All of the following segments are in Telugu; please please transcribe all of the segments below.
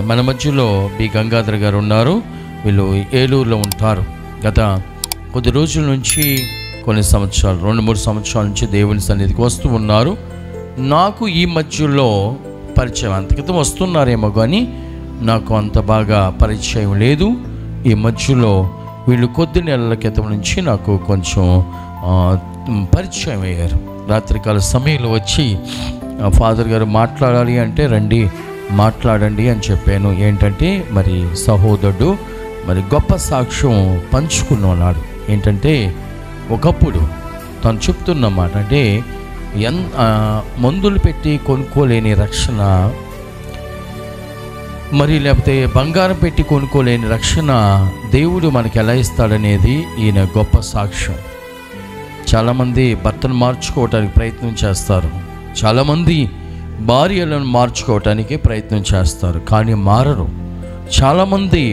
మన మధ్యలో బి గంగాధర్ గారు ఉన్నారు. వీళ్ళు ఏలూరులో ఉంటారు. గత కొద్ది రోజుల నుంచి, కొన్ని సంవత్సరాలు, 2-3 సంవత్సరాల నుంచి దేవుని సన్నిధికి వస్తూ ఉన్నారు. నాకు ఈ మధ్యలో పరిచయం, అంత క్రితం వస్తున్నారేమో కానీ నాకు అంత బాగా పరిచయం లేదు. ఈ మధ్యలో వీళ్ళు కొద్ది నెలల క్రితం నుంచి నాకు కొంచెం పరిచయం అయ్యారు. రాత్రికాల సమయంలో వచ్చి ఫాదర్ గారు మాట్లాడాలి అంటే రండి మాట్లాడండి అని చెప్పాను. ఏంటంటే మరి సహోదరుడు మరి గొప్ప సాక్ష్యం పంచుకున్నాడు. ఏంటంటే ఒకప్పుడు తను చెప్తున్నమాట, అంటే మందులు పెట్టి కొనుక్కోలేని రక్షణ, మరి లేకపోతే బంగారం పెట్టి కొనుక్కోలేని రక్షణ దేవుడు మనకి ఎలా ఇస్తాడనేది ఈయన గొప్ప సాక్ష్యం. చాలామంది భర్తను మార్చుకోవటానికి ప్రయత్నం చేస్తారు, చాలామంది భార్యలను మార్చుకోవటానికి ప్రయత్నం చేస్తారు కానీ మారరు. చాలామంది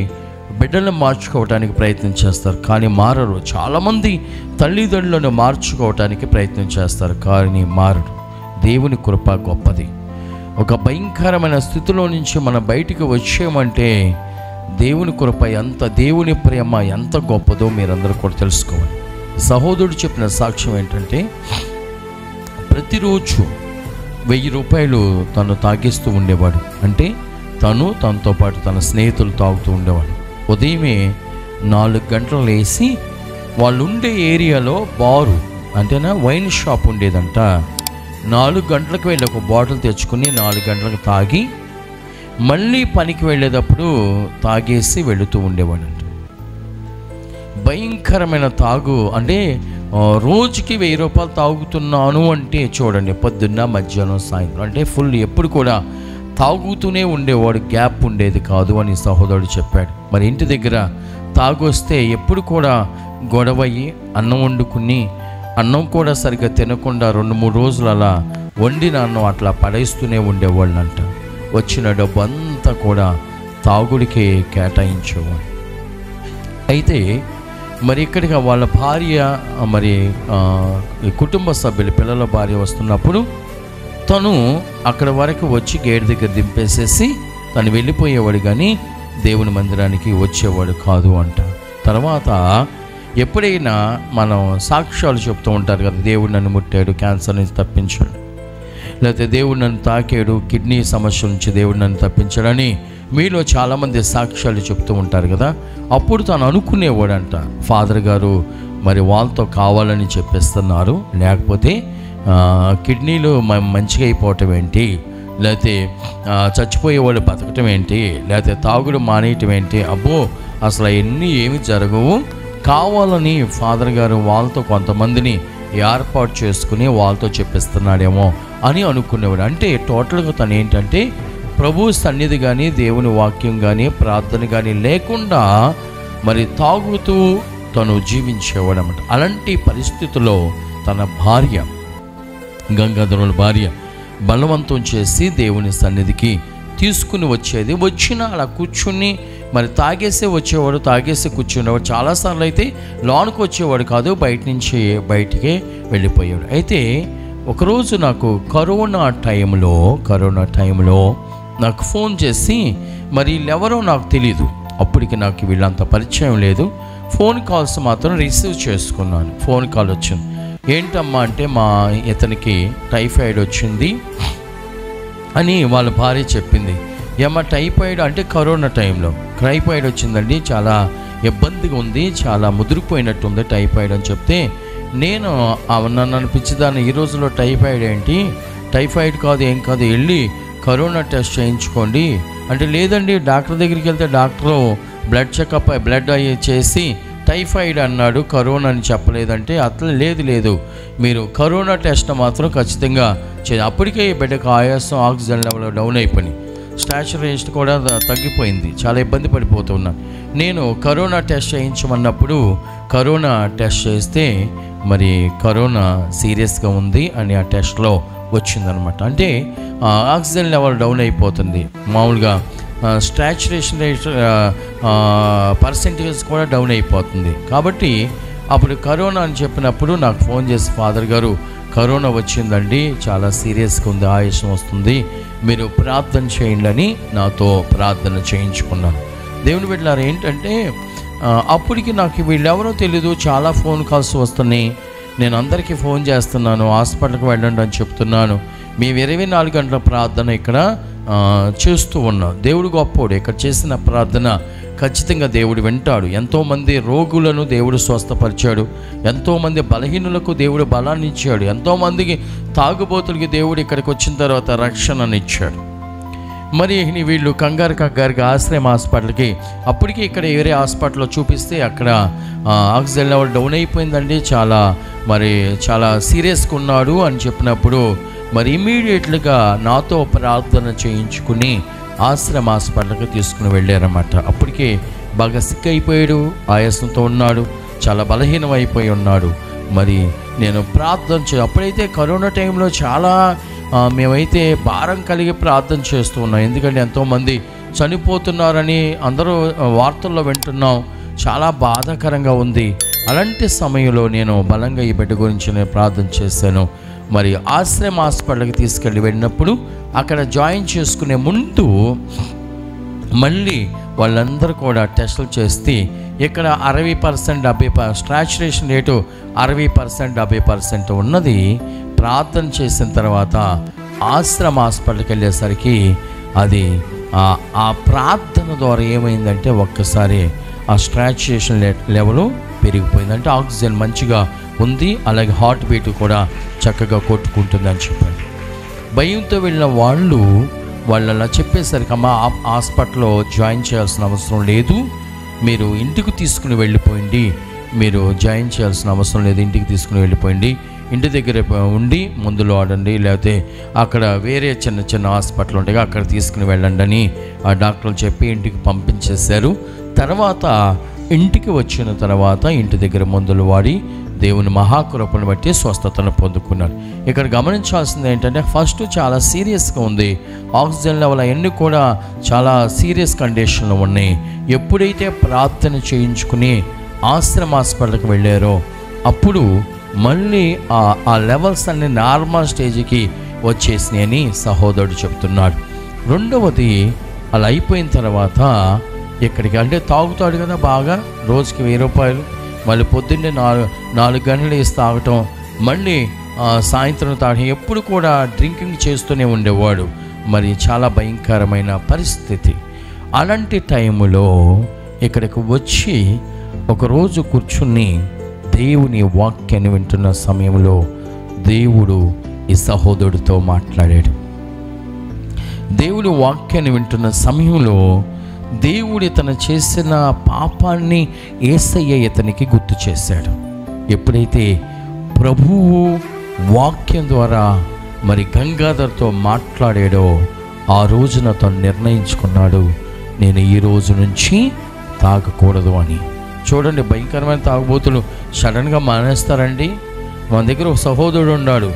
బిడ్డలను మార్చుకోవటానికి ప్రయత్నం చేస్తారు కానీ మారరు. చాలామంది తల్లిదండ్రులను మార్చుకోవటానికి ప్రయత్నం చేస్తారు కానీ మారరు. దేవుని కృప గొప్పది. ఒక భయంకరమైన స్థితిలో నుంచి మనం బయటికి వచ్చామంటే దేవుని కృప ఎంత, దేవుని ప్రేమ ఎంత గొప్పదో మీరందరూ కూడా తెలుసుకోవాలి. సహోదరుడు చెప్పిన సాక్ష్యం ఏంటంటే, ప్రతిరోజు 1000 రూపాయలు తను తాగిస్తూ ఉండేవాడు. అంటే తనతో పాటు తన స్నేహితులు తాగుతూ ఉండేవాడు. ఉదయమే 4 గంటలు లేచి వాళ్ళు ఉండే ఏరియాలో బారు అంటేనా వైన్ షాప్ ఉండేదంట. 4 గంటలకు వెళ్ళి ఒక బాటిల్ తెచ్చుకుని 4 గంటలకు తాగి మళ్ళీ పనికి వెళ్ళేటప్పుడు తాగేసి వెళుతూ ఉండేవాడంట. భయంకరమైన తాగు. అంటే రోజుకి 1000 రూపాయలు తాగుతున్నాను అంటే చూడండి, పొద్దున్న మధ్యాహ్నం సాయంత్రం, అంటే ఫుల్ ఎప్పుడు కూడా తాగుతూనే ఉండేవాడు, గ్యాప్ ఉండేది కాదు అని సహోదరుడు చెప్పాడు. మరి ఇంటి దగ్గర తాగొస్తే ఎప్పుడు కూడా గొడవయ్యి అన్నం వండుకుని అన్నం కూడా సరిగ్గా తినకుండా 2-3 రోజులు అలా వండిన అన్నం అట్లా పడేస్తూనే ఉండేవాళ్ళంట. వచ్చిన డబ్బు అంతా కూడా తాగుడికే కేటాయించేవాడు. అయితే మరి ఇక్కడికి వాళ్ళ భార్య, మరి కుటుంబ సభ్యులు, పిల్లల భార్య వస్తున్నప్పుడు తను అక్కడ వరకు వచ్చి గేట్ దగ్గర దింపేసేసి తను వెళ్ళిపోయేవాడు కానీ దేవుని మందిరానికి వచ్చేవాడు కాదు అంట. తర్వాత ఎప్పుడైనా మనం సాక్ష్యాలు చెప్తూ ఉంటారు కదా, దేవుడు నన్ను ముట్టాడు, క్యాన్సర్ నుంచి తప్పించాడు, లేకపోతే దేవుడు నన్ను తాకాడు, కిడ్నీ సమస్య నుంచి దేవుడు నన్ను తప్పించాడని మీలో చాలామంది సాక్ష్యాలు చెప్తూ ఉంటారు కదా. అప్పుడు తను అనుకునేవాడంట, ఫాదర్ గారు మరి వాళ్ళతో కావాలని చెప్పేస్తున్నారు, లేకపోతే కిడ్నీలు మంచిగా అయిపోవటం ఏంటి, లేకపోతే చచ్చిపోయేవాళ్ళు బతకటం ఏంటి, లేకపోతే తాగుడు మానేయటం ఏంటి, అబ్బో అసలు అవన్నీ ఏమి జరగవు, కావాలని ఫాదర్ గారు వాళ్ళతో కొంతమందిని ఏర్పాటు చేసుకుని వాళ్ళతో చెప్పిస్తున్నాడేమో అని అనుకునేవాడు. అంటే టోటల్గా తను ఏంటంటే ప్రభు సన్నిధి కానీ, దేవుని వాక్యం కానీ, ప్రార్థన కానీ లేకుండా మరి తాగుతూ తను జీవించేవాడు అన్నమాట. అలాంటి పరిస్థితుల్లో తన భార్య, గంగాధరుల భార్య బలవంతం చేసి దేవుని సన్నిధికి తీసుకుని వచ్చేది. వచ్చిన అలా కూర్చుని మరి తాగేసే వచ్చేవాడు, తాగేసి కూర్చునేవాడు. చాలాసార్లు అయితే లోనికి వచ్చేవాడు కాదు, బయటికే వెళ్ళిపోయాడు. అయితే ఒకరోజు నాకు కరోనా టైంలో నాకు ఫోన్ చేసి, మరి వీళ్ళెవరో నాకు తెలీదు, అప్పటికి నాకు వీళ్ళంత పరిచయం లేదు, ఫోన్ కాల్స్ మాత్రం రిసీవ్ చేసుకున్నాను. ఫోన్ కాల్ వచ్చింది. ఏంటమ్మా అంటే, ఇతనికి టైఫాయిడ్ వచ్చింది అని వాళ్ళ భార్య చెప్పింది. ఏమా టైఫాయిడ్ అంటే, కరోనా టైంలో టైఫాయిడ్ వచ్చిందండి, చాలా ఇబ్బందిగా ఉంది, చాలా ముదిరిపోయినట్టుంది టైఫాయిడ్ అని చెప్తే, నేను నన్ను అనిపించేదాన్ని, ఈ రోజులో టైఫాయిడ్ ఏంటి, టైఫాయిడ్ కాదు ఏం కాదు, వెళ్ళి కరోనా టెస్ట్ చేయించుకోండి అంటే, లేదండి డాక్టర్ దగ్గరికి వెళ్తే డాక్టరు బ్లడ్ చెకప్ అయ్యి చేసి టైఫాయిడ్ అన్నాడు, కరోనా అని చెప్పలేదంటే, అట్లా లేదు మీరు కరోనా టెస్ట్ మాత్రం ఖచ్చితంగా చేయాలి. అప్పటికే బిడ్డకు ఆయాసం, ఆక్సిజన్ లెవెల్ డౌన్ అయిపోయింది, స్టాచురేషన్ కూడా తగ్గిపోయింది, చాలా ఇబ్బంది పడిపోతున్నాను. నేను కరోనా టెస్ట్ చేయించమన్నప్పుడు కరోనా టెస్ట్ చేస్తే మరి కరోనా సీరియస్గా ఉంది అని ఆ టెస్ట్లో వచ్చిందనమాట. అంటే ఆక్సిజన్ లెవెల్ డౌన్ అయిపోతుంది, మామూలుగా స్టాచురేషన్ రేట్ పర్సెంటేజ్ కూడా డౌన్ అయిపోతుంది. కాబట్టి అప్పుడు కరోనా అని చెప్పినప్పుడు నాకు ఫోన్ చేసి, ఫాదర్ గారు కరోనా వచ్చిందండి, చాలా సీరియస్గా ఉంది, ఆయాసం వస్తుంది, మీరు ప్రార్థన చేయండి అని నాతో ప్రార్థన చేయించుకున్నాను. దేవుని బిడ్డలారా, ఏంటంటే అప్పటికి నాకు వీళ్ళెవరో తెలీదు, చాలా ఫోన్ కాల్స్ వస్తున్నాయి. నేను అందరికీ ఫోన్ చేస్తున్నాను, హాస్పిటల్కి వెళ్ళండి అని చెప్తున్నాను. మేము 24 గంటల ప్రార్థన ఇక్కడ చేస్తూ ఉన్నాం. దేవుడు గొప్పోడు. ఇక్కడ చేసిన ప్రార్థన ఖచ్చితంగా దేవుడు వింటాడు. ఎంతోమంది రోగులను దేవుడు స్వస్థపరిచాడు, ఎంతోమంది బలహీనులకు దేవుడు బలాన్ని ఇచ్చాడు, ఎంతోమందికి తాగుబోతులకి దేవుడు ఇక్కడికి వచ్చిన తర్వాత రక్షణనిచ్చాడు. మరి వీళ్ళు కంగారుగా ఆశ్రయం హాస్పిటల్కి, అప్పటికి ఇక్కడ వేరే హాస్పిటల్లో చూపిస్తే అక్కడ ఆక్సిజన్ లెవెల్ డౌన్ అయిపోయిందండి, చాలా సీరియస్గా ఉన్నాడు అని చెప్పినప్పుడు మరి ఇమీడియట్గా నాతో ప్రార్థన చేయించుకుని ఆశ్రమ హాస్పిటల్కి తీసుకుని వెళ్ళారన్నమాట. అప్పటికే బాగా సిక్ అయిపోయాడు, ఆయాసంతో ఉన్నాడు, చాలా బలహీనం అయిపోయి ఉన్నాడు. మరి నేను అప్పుడైతే కరోనా టైంలో చాలా మేమైతే భారం కలిగి ప్రార్థన చేస్తూ ఉన్నాం. ఎందుకంటే ఎంతోమంది చనిపోతున్నారని అందరూ వార్తల్లో వింటున్నాం. చాలా బాధాకరంగా ఉంది. అలాంటి సమయంలో నేను బలంగా ఈ బిడ్డ గురించి నేను ప్రార్థన చేశాను. మరి ఆశ్రమ హాస్పిటల్కి వెళ్ళినప్పుడు అక్కడ జాయిన్ చేసుకునే ముందు మళ్ళీ వాళ్ళందరూ కూడా టెస్టులు చేస్తే ఇక్కడ 60% 70% స్టాచ్యురేషన్ రేటు 60% 70% ఉన్నది. ప్రార్థన చేసిన తర్వాత ఆశ్రమ హాస్పిటల్కి వెళ్ళేసరికి అది ఆ ప్రార్థన ద్వారా ఏమైందంటే ఒక్కసారి ఆ స్టాచ్యురేషన్ లెవెల్ పెరిగిపోయింది. అంటే ఆక్సిజన్ మంచిగా ఉంది, అలాగే హార్ట్ బీట్ కూడా చక్కగా కొట్టుకుంటుందని చెప్పారు. భయంతో వెళ్ళిన వాళ్ళు అలా చెప్పేసరికి అమ్మ హాస్పిటల్లో జాయిన్ చేయాల్సిన అవసరం లేదు, మీరు ఇంటికి తీసుకుని వెళ్ళిపోయింది, మీరు జాయిన్ చేయాల్సిన అవసరం లేదు, ఇంటికి తీసుకుని వెళ్ళిపోయింది, ఇంటి దగ్గర ఉండి మందులు వాడండి, లేకపోతే అక్కడ వేరే చిన్న హాస్పిటల్ ఉంటాయి అక్కడ తీసుకుని వెళ్ళండి అని ఆ డాక్టర్లు చెప్పి ఇంటికి పంపించేశారు. తర్వాత ఇంటికి వచ్చిన తర్వాత ఇంటి దగ్గర మందులు వాడి దేవుని మహాకృపను బట్టి స్వస్థతను పొందుకున్నారు. ఇక్కడ గమనించాల్సింది ఏంటంటే ఫస్ట్ చాలా సీరియస్గా ఉంది, ఆక్సిజన్ లెవెల్ అవన్నీ కూడా చాలా సీరియస్ కండిషన్లో ఉన్నాయి. ఎప్పుడైతే ప్రార్థన చేయించుకుని ఆశ్రమ హాస్పిటల్కి వెళ్ళారో అప్పుడు మళ్ళీ ఆ లెవెల్స్ అన్ని నార్మల్ స్టేజ్కి వచ్చేసినాయి అని సహోదరుడు చెప్తున్నాడు. రెండవది అలా అయిపోయిన తర్వాత ఇక్కడికి అంటే తాగుతాడు కదా బాగా, రోజుకి 1000 రూపాయలు, మళ్ళీ పొద్దున్నే 4 గంటలు వేసి తాగటం, మళ్ళీ సాయంత్రం తాగటం, ఎప్పుడు కూడా డ్రింకింగ్ చేస్తూనే ఉండేవాడు. మరి చాలా భయంకరమైన పరిస్థితి. అలాంటి టైంలో ఇక్కడికి వచ్చి ఒకరోజు కూర్చుని దేవుని వాక్యాన్ని వింటున్న సమయంలో దేవుడు ఈ సహోదరుడితో మాట్లాడాడు. దేవుడి వాక్యాన్ని వింటున్న సమయంలో దేవుడు ఇతను చేసిన పాపాన్ని యేసయ్య ఇతనికి గుర్తు చేశాడు. ఎప్పుడైతే ప్రభువు వాక్యం ద్వారా మరి గంగాధర్తో మాట్లాడాడో ఆ రోజున తను నిర్ణయించుకున్నాడు, నేను ఈ రోజు నుంచి తాగకూడదు అని. చూడండి, భయంకరమైన తాగుబోతులు సడన్గా మానేస్తారండి. మన దగ్గర ఒక సహోదరుడు ఉన్నాడు,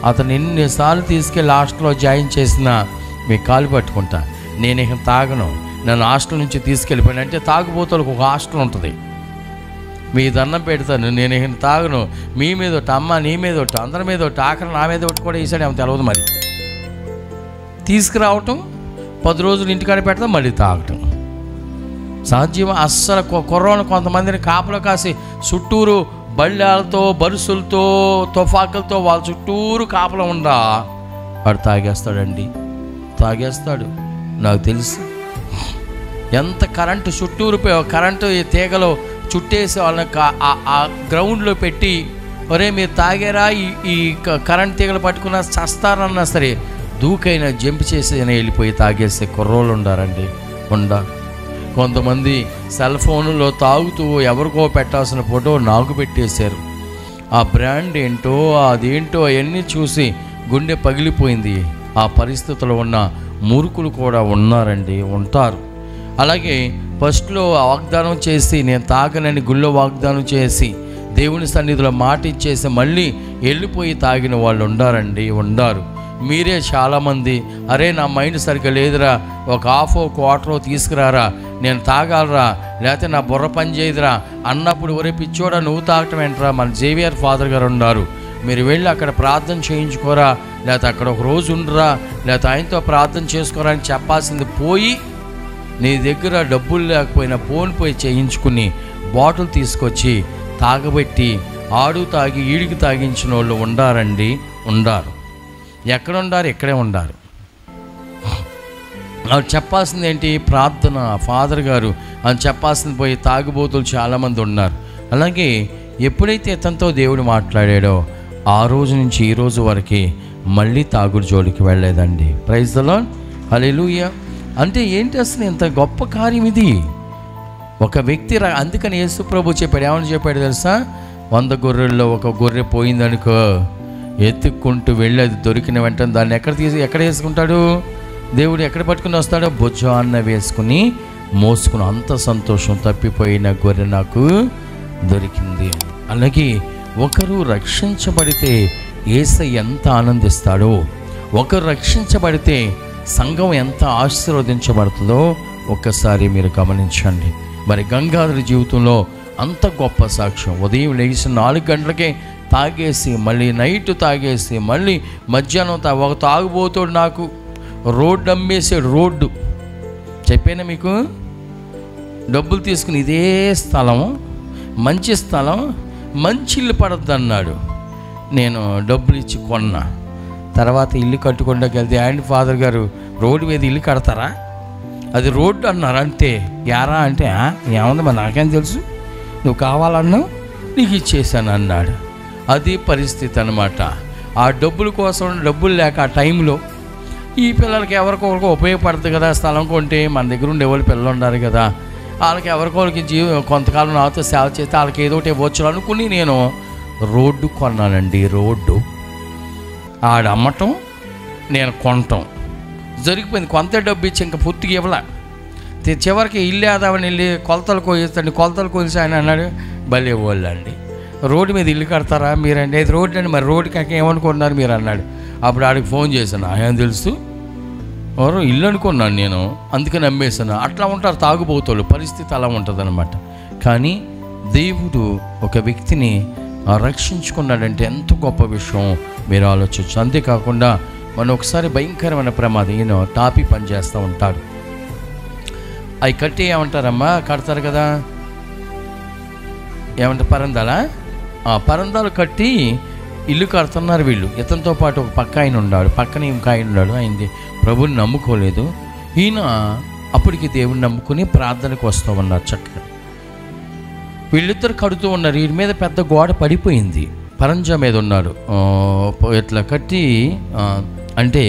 అతను ఎన్నిసార్లు తీసుకెళ్ళి హాస్టల్లో జాయిన్ చేసినా మీ కాలు పట్టుకుంటా, నేను ఇక తాగను, నన్ను హాస్టల్ నుంచి తీసుకెళ్ళిపోయాను అంటే తాగుబోతులకు ఒక హాస్టల్ ఉంటుంది, మీ దండం పెడతాను, నేను ఇక తాగను, మీ మీద ఒకటి, అమ్మ నీ మీద ఒకటి, అందరి మీద ఒకటి, ఆఖరి నా మీద ఒకటి కూడా వేసాడు, ఏమో తెలియదు. మరి తీసుకురావటం, 10 రోజులు ఇంటికాడ పెడతాం, మళ్ళీ తాగటం సాధ్యం. అస్సలు కుర్రోని కొంతమందిని కాపలో కాసి చుట్టూరు బళ్ళాలతో బరుసులతో తుఫాకులతో వాళ్ళ చుట్టూరు కాపలో ఉండా వాడు తాగేస్తాడండి, తాగేస్తాడు. నాకు తెలుసు ఎంత కరెంటు చుట్టూరు కరెంటు తీగలు చుట్టేసి వాళ్ళని ఆ గ్రౌండ్లో పెట్టి, ఒరే మీరు తాగారా, ఈ కరెంట్ తీగలు పట్టుకున్నా చస్తారన్నా సరే దూకైనా జంప్ చేసి వెళ్ళిపోయి తాగేసే కుర్రోళ్ళు ఉండారండి, ఉండాలి. కొంతమంది సెల్ ఫోన్లో తాగుతూ ఎవరికో పెట్టాల్సిన ఫోటో నాకు పెట్టేశారు. ఆ బ్రాండ్ ఏంటో అదేంటో అవన్నీ చూసి గుండె పగిలిపోయింది. ఆ పరిస్థితిలో ఉన్న మూర్ఖులు కూడా ఉన్నారండి, ఉంటారు. అలాగే ఫస్ట్లో వాగ్దానం చేసి నేను తాగనని గుళ్ళో వాగ్దానం చేసి దేవుని సన్నిధిలో మాట ఇచ్చేసి మళ్ళీ వెళ్ళిపోయి తాగిన వాళ్ళు ఉండారండి, ఉండారు. మీరే చాలామంది, అరే నా మైండ్ సరిగ్గా లేదురా, ఒక హాఫో క్వార్టరో తీసుకురారా, నేను తాగాలరా, లేకపోతే నా బుర్ర పని చేయదురా అన్నప్పుడు ఒరే పిచ్చోడా నువ్వు తాగటం ఏంట్రా, మన జేవియర్ ఫాదర్ గారు ఉన్నారు, మీరు వెళ్ళి అక్కడ ప్రార్థన చేయించుకోరా లేకపోతే అక్కడ ఒక రోజు ఉండరా, లేకపోతే ఆయనతో ప్రార్థన చేసుకోరా అని చెప్పాల్సింది పోయి, నీ దగ్గర డబ్బులు లేకపోయినా ఫోన్ పోయి చేయించుకుని బాటిల్ తీసుకొచ్చి తాగబెట్టి ఆడు తాగి ఈడికి తాగించిన వాళ్ళు ఉండారండి, ఉండారు. ఎక్కడ ఉండారు? ఇక్కడే ఉండారు. వాళ్ళు చెప్పాల్సింది ఏంటి? ప్రార్థన. ఫాదర్ గారు అని చెప్పాల్సింది పోయి తాగుబోతులు చాలామంది ఉన్నారు. అలాగే ఎప్పుడైతే ఇతనితో దేవుడు మాట్లాడాడో ఆ రోజు నుంచి ఈ రోజు వరకు మళ్ళీ తాగుడు జోలికి వెళ్ళలేదండి. ప్రైజ్ ది లార్డ్, హల్లెలూయా. అంటే ఏంటి అసలు ఎంత గొప్ప కార్యం ఇది? ఒక వ్యక్తి అందుకని యేసు ప్రభు చెప్పాడు, ఏమని చెప్పాడు తెలుసా? 100 గొర్రెల్లో ఒక గొర్రె పోయిందనుకో, ఎత్తుక్కుంటూ వెళ్ళి అది దొరికిన వెంటనే దాన్ని ఎక్కడ వేసుకుంటాడు? దేవుడు ఎక్కడ పట్టుకుని వస్తాడో భుజాన వేసుకుని మోసుకుని, అంత సంతోషం, తప్పిపోయిన గొర్రె నాకు దొరికింది. అలాగే ఒకరు రక్షించబడితే యేసయ్య ఎంత ఆనందిస్తాడో, ఒకరు రక్షించబడితే సంఘం ఎంత ఆశీర్వదించబడుతుందో ఒక్కసారి మీరు గమనించండి. మరి గంగాధర జీవితంలో అంత గొప్ప సాక్ష్యం. ఉదయం లేచి 4 గంటలకే తాగేసి, మళ్ళీ నైట్ తాగేసి, మళ్ళీ మధ్యాహ్నం ఒక తాగుబోతాడు నాకు రోడ్డు అమ్మేసాడు. రోడ్డు చెప్పానా మీకు? డబ్బులు తీసుకుని ఇదే స్థలం, మంచి స్థలం, మంచి ఇల్లు పడద్దు అన్నాడు. నేను డబ్బులు ఇచ్చి కొన్నా. తర్వాత ఇల్లు కట్టుకుంటాకి వెళ్తే, అండ్ ఫాదర్ గారు రోడ్డు మీద ఇల్లు కడతారా? అది రోడ్డు అన్నారు. అంతే. యారా అంటే, ఏముంది మరి నాకేం తెలుసు, నువ్వు కావాలన్నావు నీకు ఇచ్చేసాను అన్నాడు. అది పరిస్థితి అన్నమాట. ఆ డబ్బుల కోసం, డబ్బులు లేక ఆ టైంలో ఈ పిల్లలకి ఎవరికొకరికి ఉపయోగపడుతుంది కదా, స్థలం కొంటే మన దగ్గర ఉండే వాళ్ళు పిల్లలు ఉన్నారు కదా, వాళ్ళకి ఎవరికొకరికి కొంతకాలం నాతో సేవ చేస్తే వాళ్ళకి ఏదో ఒకటి ఇవ్వచ్చు అనుకుని నేను రోడ్డు కొన్నానండి. రోడ్డు ఆడ అమ్మటం, నేను కొనటం జరిగిపోయింది. కొంత డబ్బు ఇచ్చి ఇంకా పూర్తిగా ఇవ్వలే. చివరికి ఇల్లు ఆదామని వెళ్ళి కొలతలు కోయిస్తాండి. కొలతలు కోసి ఆయన అన్నాడు, భలే వాళ్ళు అండి, రోడ్డు మీద ఇల్లు కడతారా మీరండి? అది రోడ్డు అండి, మరి రోడ్డు కాక ఏమనుకున్నారు మీరు అన్నాడు. అప్పుడు ఆడికి ఫోన్ చేశాను, ఆయన తెలుసు ఎవరు ఇల్లు అనుకున్నాను నేను, అందుకని నమ్మేశాను. అట్లా ఉంటారు తాగుబోతులు. పరిస్థితి అలా ఉంటుంది అన్నమాట. కానీ దేవుడు ఒక వ్యక్తిని రక్షించుకున్నాడంటే ఎంత గొప్ప విషయం మీరు ఆలోచించు. అంతేకాకుండా మనం ఒకసారి భయంకరమైన ప్రమాదం, ఈయన టాపీ పని చేస్తూ ఉంటాడు. అవి కట్టి ఏమంటారమ్మా, కడతారు కదా, ఏమంటారు, పరందాలా? పరందాలు కట్టి ఇల్లు కడుతున్నారు వీళ్ళు. ఇతనితో పాటు ఒక పక్క ఆయన ఉన్నాడు, పక్కన ఇంక ఆయన ఉన్నాడు. ఆయనది ప్రభుని నమ్ముకోలేదు. ఈయన అప్పటికి దేవుని నమ్ముకుని ప్రార్థనకు వస్తూ ఉన్నారు చక్కగా. వీళ్ళిద్దరు కడుతూ ఉన్నారు. వీరి మీద పెద్ద గోడ పడిపోయింది. పరంజా మీద ఉన్నారు. ఇట్లా కట్టి అంటే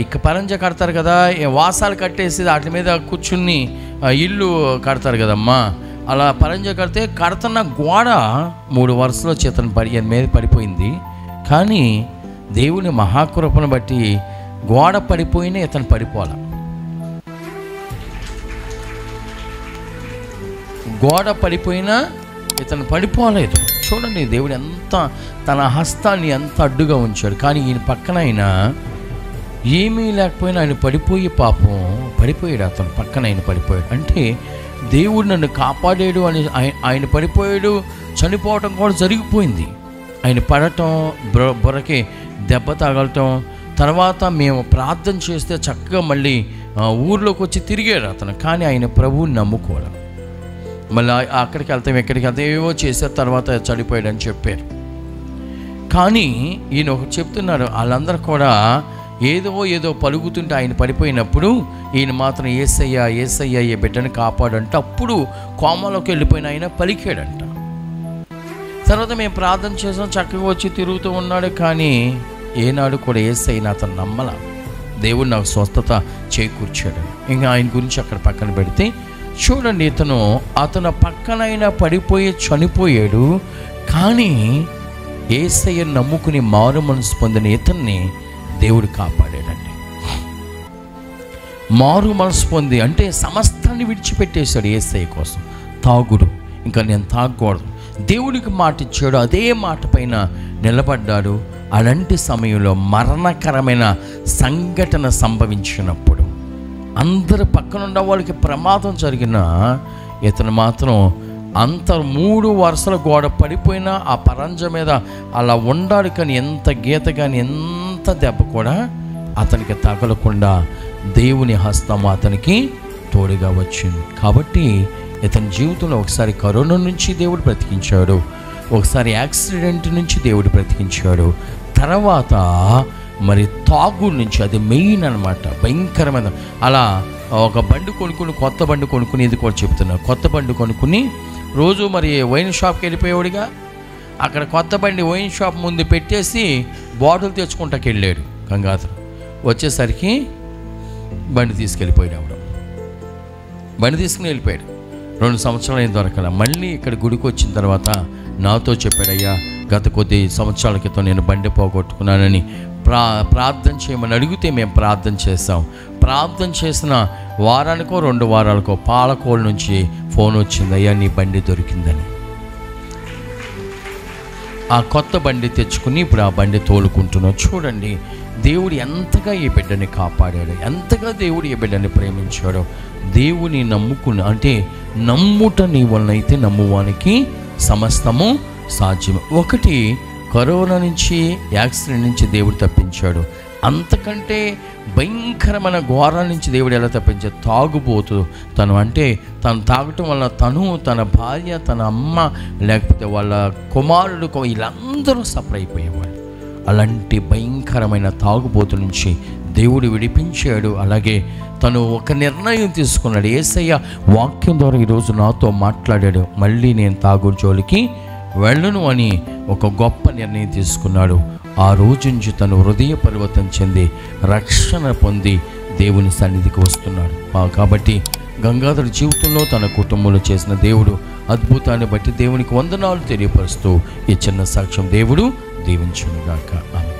ఇక పరంజా కడతారు కదా, వాసాలు కట్టేసి వాటి మీద కూర్చుని ఇల్లు కడతారు కదమ్మా. అలా పరంజా కడితే కడుతున్న గోడ 3 వరుసలో చేతను మీద పడిపోయింది. కానీ దేవుని మహాకృపను బట్టి గోడ పడిపోయినా ఇతను పడిపోలే. గోడ పడిపోయినా ఇతను పడిపోలేదు. చూడండి దేవుడు ఎంత తన హస్తాన్ని ఎంత అడ్డుగా ఉంచాడు. కానీ ఈయన పక్కన ఆయన ఏమీ లేకపోయినా ఆయన పడిపోయి పాపం పడిపోయాడు. అతను పక్కన ఆయన పడిపోయాడు. అంటే దేవుడు నన్ను కాపాడాడు అని ఆయన పడిపోయాడు. చనిపోవటం కూడా జరిగిపోయింది. ఆయన పడటం, బొరకే దెబ్బ తగలటం, తర్వాత మేము ప్రార్థన చేస్తే చక్కగా మళ్ళీ ఊర్లోకి వచ్చి తిరిగాడు అతను. కానీ ఆయన ప్రభువుని నమ్ముకోవాలి. మళ్ళీ అక్కడికి వెళ్తాం, ఎక్కడికి వెళ్తాం, ఏవో చేశారు, తర్వాత చనిపోయాడని చెప్పారు. కానీ ఈయన ఒకటి చెప్తున్నాడు, వాళ్ళందరూ కూడా ఏదో పలుకుతుంటే ఆయన పడిపోయినప్పుడు ఈయన మాత్రం యేసయ్య యేసయ్య ఈ బిడ్డని కాపాడంట. అప్పుడు కోమలోకి వెళ్ళిపోయిన ఆయన పలికాడంట. తర్వాత మేము ప్రార్థన చేసాం, చక్కగా వచ్చి తిరుగుతూ ఉన్నాడు. కానీ ఏనాడు కూడా యేసయ్యని అతను నమ్మల. దేవుడు నాకు స్వస్థత చేకూర్చాడు. ఇంకా ఆయన గురించి అక్కడ పక్కన పెడితే చూడండి, అతను పక్కనైనా పడిపోయి చనిపోయాడు. కానీ యేసయ్యను నమ్ముకుని మారు మనసు పొందిన ఇతన్ని దేవుడు కాపాడాడండి. మారు మనసు పొంది అంటే సమస్తాన్ని విడిచిపెట్టేశాడు యేసయ్య కోసం. తాగుడు, ఇంకా నేను తాగకూడదు, దేవుడికి మాట ఇచ్చాడు, అదే మాట పైన నిలబడ్డాడు. అలాంటి సమయంలో మరణకరమైన సంఘటన సంభవించినప్పుడు అందరు పక్కనున్న వాళ్ళకి ప్రమాదం జరిగిన ఇతను మాత్రం అంత 3 వరుసల గోడ పడిపోయినా ఆ పరంజ మీద అలా ఉండాడు. కానీ ఎంత గీత కానీ ఎంత ఎంత దెబ్బ కూడా అతనికి తగలకుండా దేవుని హస్తం అతనికి తోడుగా వచ్చింది. కాబట్టి ఇతని జీవితంలో ఒకసారి కరోనా నుంచి దేవుడు బ్రతికించాడు, ఒకసారి యాక్సిడెంట్ నుంచి దేవుడు బ్రతికించాడు, తర్వాత మరి తాగు నుంచి, అది మెయిన్ అనమాట, భయంకరమైన. అలా ఒక బండి కొనుక్కుని, కొత్త బండి కొనుక్కుని, ఇది కూడా చెప్తున్నా, కొత్త బండి కొనుక్కుని రోజు మరి వైన్ షాప్కి వెళ్ళిపోయేవాడిగా. అక్కడ కొత్త బండి వైన్ షాప్ ముందు పెట్టేసి బాటిల్ తెచ్చుకుంటాకి వెళ్ళాడు గంగాధర్. వచ్చేసరికి బండి తీసుకెళ్ళిపోయాడు. బండి తీసుకుని వెళ్ళిపోయాడు. 2 సంవత్సరాలు ఏం దొరకల. మళ్ళీ ఇక్కడ గుడికి వచ్చిన తర్వాత నాతో చెప్పాడు, అయ్యా గత కొద్ది సంవత్సరాల క్రితం నేను బండి పోగొట్టుకున్నానని ప్రార్థన చేయమని అడిగితే మేము ప్రార్థన చేస్తాం. ప్రార్థన చేసిన వారానికో 2 వారాలకో పాలకోళ్ళ నుంచి ఫోన్ వచ్చింది, అయ్యా నీ బండి దొరికిందని. ఆ కొత్త బండి తెచ్చుకుని ఇప్పుడు ఆ బండి తోలుకుంటున్నాం. చూడండి దేవుడు ఎంతగా ఈ బిడ్డని కాపాడాడు, ఎంతగా దేవుడు ఈ బిడ్డని ప్రేమించాడో. దేవుని నమ్ముకుని, అంటే నమ్ముట నీ వలనైతే నమ్మువానికి సమస్తము సాధ్యం. ఒకటి, కరోనా నుంచి, యాక్సిడెంట్ నుంచి దేవుడు తప్పించాడు. అంతకంటే భయంకరమైన ఘోరాల నుంచి దేవుడు ఎలా తప్పించాడు? తాగుబోతు తను, అంటే తను తాగటం వల్ల తను, తన భార్య, తన అమ్మ, లేకపోతే వాళ్ళ కుమారుడు, వీళ్ళందరూ సఫర్ అయిపోయేవాళ్ళు. అలాంటి భయంకరమైన తాగుబోతు నుంచి దేవుడు విడిపించాడు. అలాగే తను ఒక నిర్ణయం తీసుకున్నాడు. యేసయ్య వాక్యం ద్వారా ఈరోజు నాతో మాట్లాడాడు, మళ్ళీ నేను తాగు జోలికి వెళ్ళను అని ఒక గొప్ప నిర్ణయం తీసుకున్నాడు. ఆ రోజు నుంచి తను హృదయ పరివర్తన చెంది రక్షణ పొంది దేవుని సన్నిధికి వస్తున్నాడు. కాబట్టి గంగాధర్ జీవితంలో, తన కుటుంబంలో చేసిన దేవుడు అద్భుతాన్ని బట్టి దేవునికి వందనాలు తెలియపరుస్తూ ఈ చిన్న సాక్ష్యం దేవుడు దీవించునుగాక. ఆమేన్.